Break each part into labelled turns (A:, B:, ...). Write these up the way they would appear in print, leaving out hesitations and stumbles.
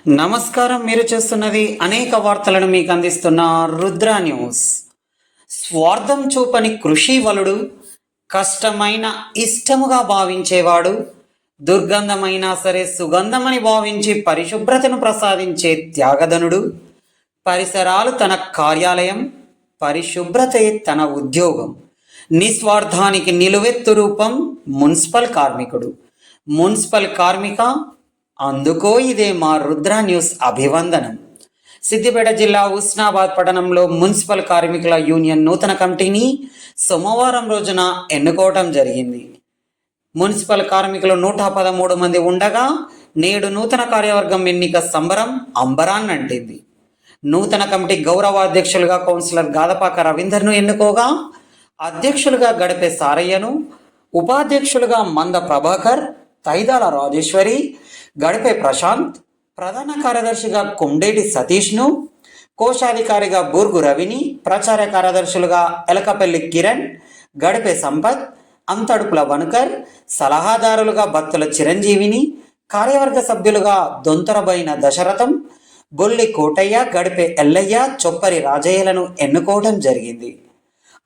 A: నమస్కారం. మీరు చూస్తున్నది అనేక వార్తలను మీకు అందిస్తున్న రుద్ర న్యూస్. స్వార్థం చూపని కృషి వలుడు, కష్టమైన ఇష్టముగా భావించేవాడు, దుర్గంధమైనా సరే సుగంధమని భావించి పరిశుభ్రతను ప్రసాదించే త్యాగధనుడు, పరిసరాలు తన కార్యాలయం, పరిశుభ్రతే తన ఉద్యోగం, నిస్వార్థానికి నిలువెత్తు రూపం మున్సిపల్ కార్మికుడు. మున్సిపల్ కార్మిక, అందుకో ఇదే మా రుద్ర న్యూస్ అభివందనం. సిద్దిపేట జిల్లా హుస్నాబాద్ పట్టణంలో మున్సిపల్ కార్మికుల యూనియన్ నూతన కమిటీని సోమవారం రోజున ఎన్నుకోవడం జరిగింది. మున్సిపల్ కార్మికులు 113 మంది ఉండగా నేడు నూతన కార్యవర్గం ఎన్నిక సంబరం అంబరాన్నంటింది. నూతన కమిటీ గౌరవ అధ్యక్షులుగా కౌన్సిలర్ గాదపాక రవీందర్ను ఎన్నుకోగా, అధ్యక్షులుగా గడిపే సారయ్యను, ఉపాధ్యక్షులుగా మంద ప్రభాకర్, తైదాల రాజేశ్వరి, గడిపే ప్రశాంత్, ప్రధాన కార్యదర్శిగా కొండేటి సతీష్ను, కోశాధికారిగా బూర్గు రవిని, ప్రచార కార్యదర్శులుగా ఎలకపల్లి కిరణ్, గడిపే సంపత్, అంతడుపుల వనుకర్, సలహాదారులుగా బత్తుల చిరంజీవిని, కార్యవర్గ సభ్యులుగా దొంతరబైన దశరథం, బొల్లి కోటయ్య, గడిపే ఎల్లయ్య, చొప్పరి రాజయ్యలను ఎన్నుకోవడం జరిగింది.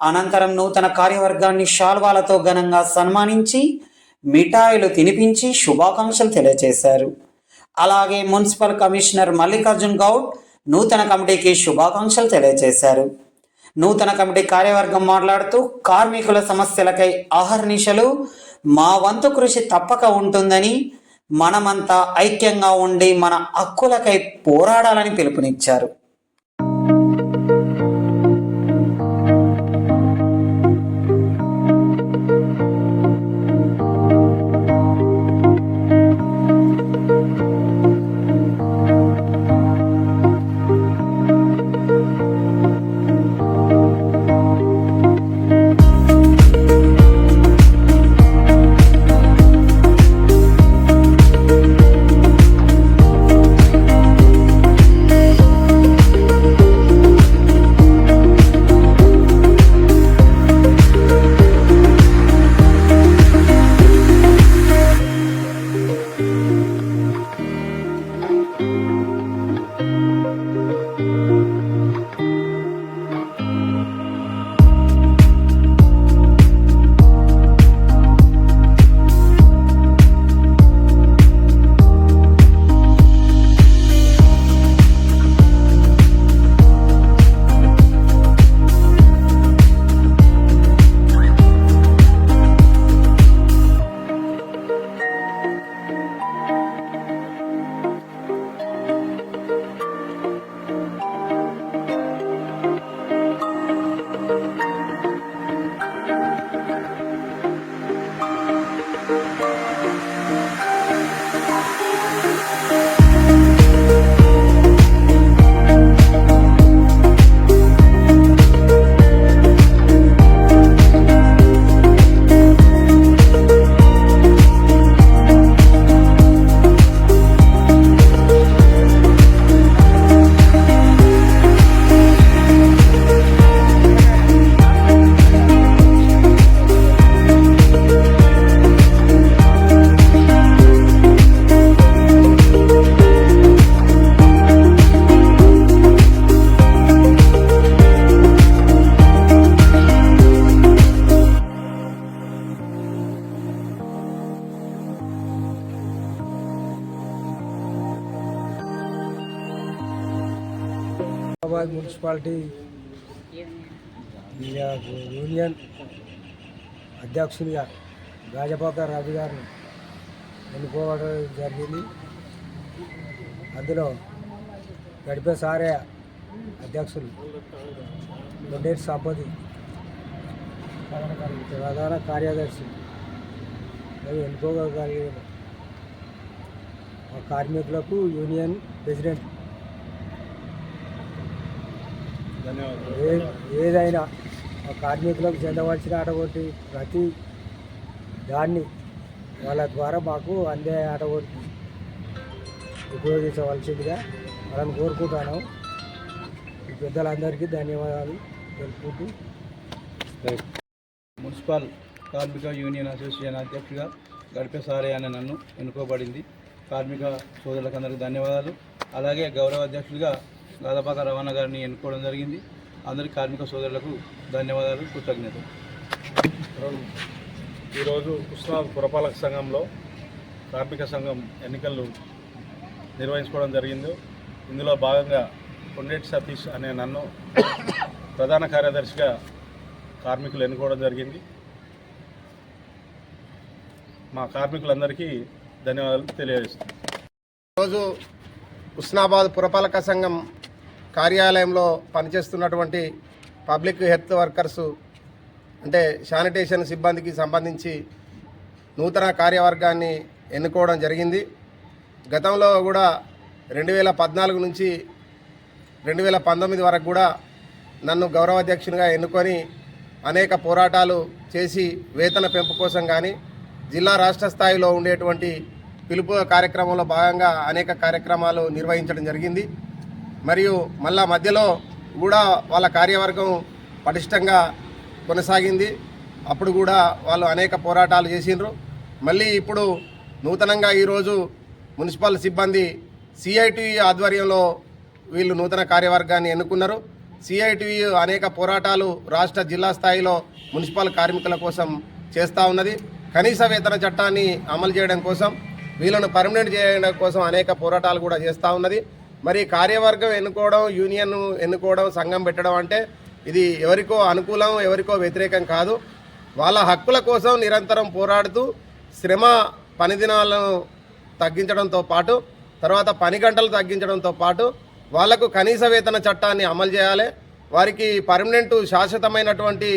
A: అనంతరం నూతన కార్యవర్గాన్ని శాల్వాలతో ఘనంగా సన్మానించి మిఠాయిలు తినిపించి శుభాకాంక్షలు తెలియజేశారు. అలాగే మున్సిపల్ కమిషనర్ మల్లికార్జున్ గౌడ్ నూతన కమిటీకి శుభాకాంక్షలు తెలియజేశారు. నూతన కమిటీ కార్యవర్గం మాట్లాడుతూ, కార్మికుల సమస్యలకై అహర్నిశలు మా వంతు కృషి తప్పక ఉంటుందని, మనమంతా ఐక్యంగా ఉండి మన హక్కులకై పోరాడాలని పిలుపునిచ్చారు.
B: మున్సిపాలిటీ యూనియన్ అధ్యక్షునిగా గాజపాక రవి గారిని ఎన్నుకోవడం జరిగింది. అందులో గడిపే సారే అధ్యక్షులు కొండేటి సంపతి, ప్రధాన కార్యదర్శి ఎన్నుకోగలిగిన కార్మికులకు యూనియన్ ప్రెసిడెంట్ ఏదైనా కార్మికులకు చెందవలసిన అటువంటి ప్రతి దాన్ని వాళ్ళ ద్వారా మాకు అందే అటువంటి ఉపయోగించవలసిందిగా వాళ్ళని కోరుకుంటాను. పెద్దలందరికీ ధన్యవాదాలు తెలుపుకుంటూ
C: మున్సిపల్ కార్మిక యూనియన్ అసోసియేషన్ అధ్యక్షుడిగా గడిపే సారే అని నన్ను ఎన్నుకోబడింది. కార్మిక సోదరులకు అందరికీ ధన్యవాదాలు. అలాగే గౌరవ అధ్యక్షుడిగా గాదపాక రవాణా గారిని ఎన్నుకోవడం జరిగింది. అందరి కార్మిక సోదరులకు ధన్యవాదాలు, కృతజ్ఞతలు.
D: ఈరోజు హుస్నాబాద్ పురపాలక సంఘంలో కార్మిక సంఘం ఎన్నికలు నిర్వహించుకోవడం జరిగింది. ఇందులో భాగంగా కొండేటి సతీష్ అనే నన్ను ప్రధాన కార్యదర్శిగా కార్మికులు ఎన్నుకోవడం జరిగింది. మా కార్మికులందరికీ ధన్యవాదాలు తెలియజేస్తున్నాను.
E: ఈరోజు హుస్నాబాద్ పురపాలక సంఘం కార్యాలయంలో పనిచేస్తున్నటువంటి పబ్లిక్ హెల్త్ వర్కర్సు అంటే శానిటేషన్ సిబ్బందికి సంబంధించి నూతన కార్యవర్గాన్ని ఎన్నుకోవడం జరిగింది. గతంలో కూడా 2014 నుంచి 2019 వరకు కూడా నన్ను గౌరవాధ్యక్షునిగా ఎన్నుకొని అనేక పోరాటాలు చేసి వేతన పెంపు కోసం కానీ జిల్లా రాష్ట్ర స్థాయిలో ఉండేటువంటి పిలుపు కార్యక్రమంలో భాగంగా అనేక కార్యక్రమాలు నిర్వహించడం జరిగింది. మరియు మళ్ళా మధ్యలో కూడా వాళ్ళ కార్యవర్గం పటిష్టంగా కొనసాగింది. అప్పుడు కూడా వాళ్ళు అనేక పోరాటాలు చేసిండ్రు. మళ్ళీ ఇప్పుడు నూతనంగా ఈరోజు మున్సిపల్ సిబ్బంది సిఐటియు ఆధ్వర్యంలో వీళ్ళు నూతన కార్యవర్గాన్ని ఎన్నుకున్నారు. సిఐటియు అనేక పోరాటాలు రాష్ట్ర జిల్లా స్థాయిలో మున్సిపల్ కార్మికుల కోసం చేస్తూ ఉన్నది. కనీస వేతన చట్టాన్ని అమలు చేయడం కోసం, వీళ్ళను పర్మనెంట్ చేయడం కోసం అనేక పోరాటాలు కూడా చేస్తూ ఉన్నది. మరి కార్యవర్గం ఎన్నుకోవడం, యూనియన్ ఎన్నుకోవడం, సంఘం పెట్టడం అంటే ఇది ఎవరికో అనుకూలం, ఎవరికో వ్యతిరేకం కాదు. వాళ్ళ హక్కుల కోసం నిరంతరం పోరాడుతూ శ్రమ పని దినాలను తగ్గించడంతో పాటు, తర్వాత పని గంటలు తగ్గించడంతో పాటు వాళ్లకు కనీస వేతన చట్టాన్ని అమలు చేయాలి. వారికి పర్మనెంట్ శాశ్వతమైనటువంటి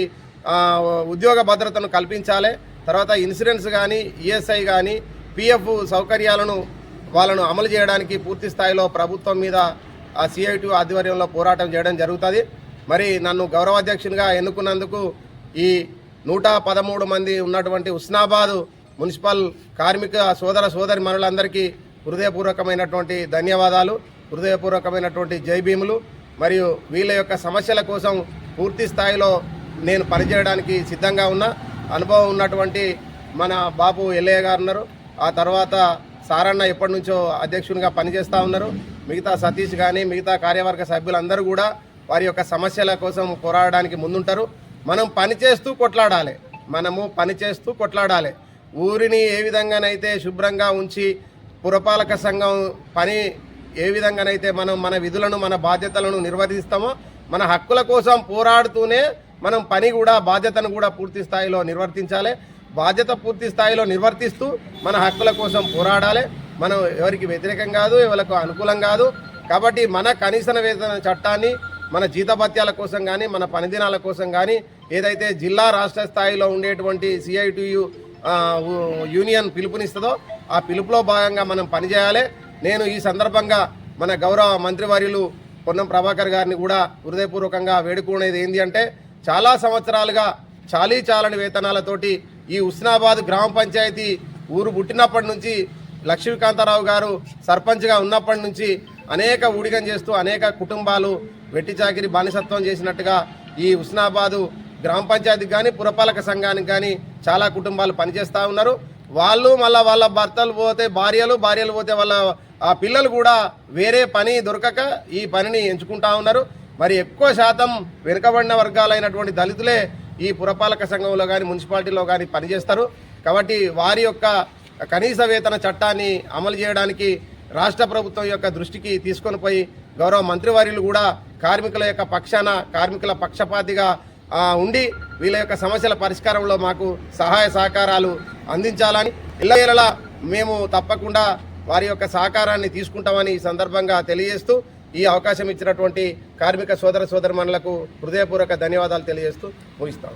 E: ఉద్యోగ భద్రతను కల్పించాలి. తర్వాత ఇన్సూరెన్స్ కానీ, ఈఎస్ఐ కానీ, పిఎఫ్ సౌకర్యాలను వాళ్ళను అమలు చేయడానికి పూర్తి స్థాయిలో ప్రభుత్వం మీద సిఐటి ఆధ్వర్యంలో పోరాటం చేయడం జరుగుతుంది. మరి నన్ను గౌరవాధ్యక్షునిగా ఎన్నుకున్నందుకు ఈ 113 మంది ఉన్నటువంటి హుస్నాబాద్ మున్సిపల్ కార్మిక సోదర సోదరి మనులందరికీ హృదయపూర్వకమైనటువంటి ధన్యవాదాలు, హృదయపూర్వకమైనటువంటి జైభీములు. మరియు వీళ్ళ యొక్క సమస్యల కోసం పూర్తి స్థాయిలో నేను పనిచేయడానికి సిద్ధంగా ఉన్నా. అనుభవం ఉన్నటువంటి మన బాపు ఎల్లయ్య గారు ఉన్నారు. ఆ తర్వాత సారన్న ఎప్పటి నుంచో అధ్యక్షునిగా పనిచేస్తూ ఉన్నారు. మిగతా సతీష్ కానీ మిగతా కార్యవర్గ సభ్యులందరూ కూడా వారి యొక్క సమస్యల కోసం పోరాడడానికి ముందుంటారు. మనం పనిచేస్తూ కొట్లాడాలి. ఊరిని ఏ విధంగానైతే శుభ్రంగా ఉంచి పురపాలక సంఘం పని ఏ విధంగానైతే మనం మన విధులను, మన బాధ్యతలను నిర్వర్తిస్తామో, మన హక్కుల కోసం పోరాడుతూనే మనం పని కూడా, బాధ్యతను కూడా పూర్తి స్థాయిలో నిర్వర్తించాలి. బాధ్యత పూర్తి స్థాయిలో నిర్వర్తిస్తూ మన హక్కుల కోసం పోరాడాలి. మనం ఎవరికి వ్యతిరేకం కాదు, ఎవరికి అనుకూలం కాదు. కాబట్టి మన కనీస వేతన చట్టాన్ని మన జీతభత్యాల కోసం కానీ, మన పనిదినాల కోసం కానీ ఏదైతే జిల్లా రాష్ట్ర స్థాయిలో ఉండేటువంటి సిఐటియు యూనియన్ పిలుపునిస్తుందో ఆ పిలుపులో భాగంగా మనం పనిచేయాలి. నేను ఈ సందర్భంగా మన గౌరవ మంత్రివర్యులు పొన్నం ప్రభాకర్ గారిని కూడా హృదయపూర్వకంగా వేడుకునేది ఏంటి అంటే, చాలా సంవత్సరాలుగా చాలని వేతనాలతోటి ఈ హుస్నాబాద్ గ్రామ పంచాయతీ ఊరు పుట్టినప్పటి నుంచి లక్ష్మీకాంతారావు గారు సర్పంచ్గా ఉన్నప్పటి నుంచి అనేక ఊడిగం చేస్తూ అనేక కుటుంబాలు వెట్టి చాకిరి బానిసత్వం చేసినట్టుగా ఈ హుస్నాబాదు గ్రామ పంచాయతీకి కానీ పురపాలక సంఘానికి కానీ చాలా కుటుంబాలు పనిచేస్తూ ఉన్నారు. వాళ్ళు మళ్ళీ వాళ్ళ భర్తలు పోతే భార్యలు పోతే వాళ్ళ పిల్లలు కూడా వేరే పని దొరకక ఈ పనిని ఎంచుకుంటా ఉన్నారు. మరి ఎక్కువ శాతం వెనుకబడిన వర్గాలైనటువంటి దళితులే ఈ పురపాలక సంఘంలో కానీ మున్సిపాలిటీలో కానీ పనిచేస్తారు. కాబట్టి వారి యొక్క కనీస వేతన చట్టాన్ని అమలు చేయడానికి రాష్ట్ర ప్రభుత్వం యొక్క దృష్టికి తీసుకొని పోయి గౌరవ మంత్రివర్యులు కూడా కార్మికుల యొక్క పక్షాన, కార్మికుల పక్షపాతిగా ఉండి వీళ్ళ యొక్క సమస్యల పరిష్కారంలో మాకు సహాయ సహకారాలు అందించాలని ఇళ్ళ మేము తప్పకుండా వారి యొక్క సహకారాన్ని తీసుకుంటామని ఈ సందర్భంగా తెలియజేస్తూ, ఈ అవకాశం ఇచ్చినటువంటి కార్మిక సోదర సోదరిమణులకు హృదయపూర్వక ధన్యవాదాలు తెలియజేస్తూ ముగిస్తాం.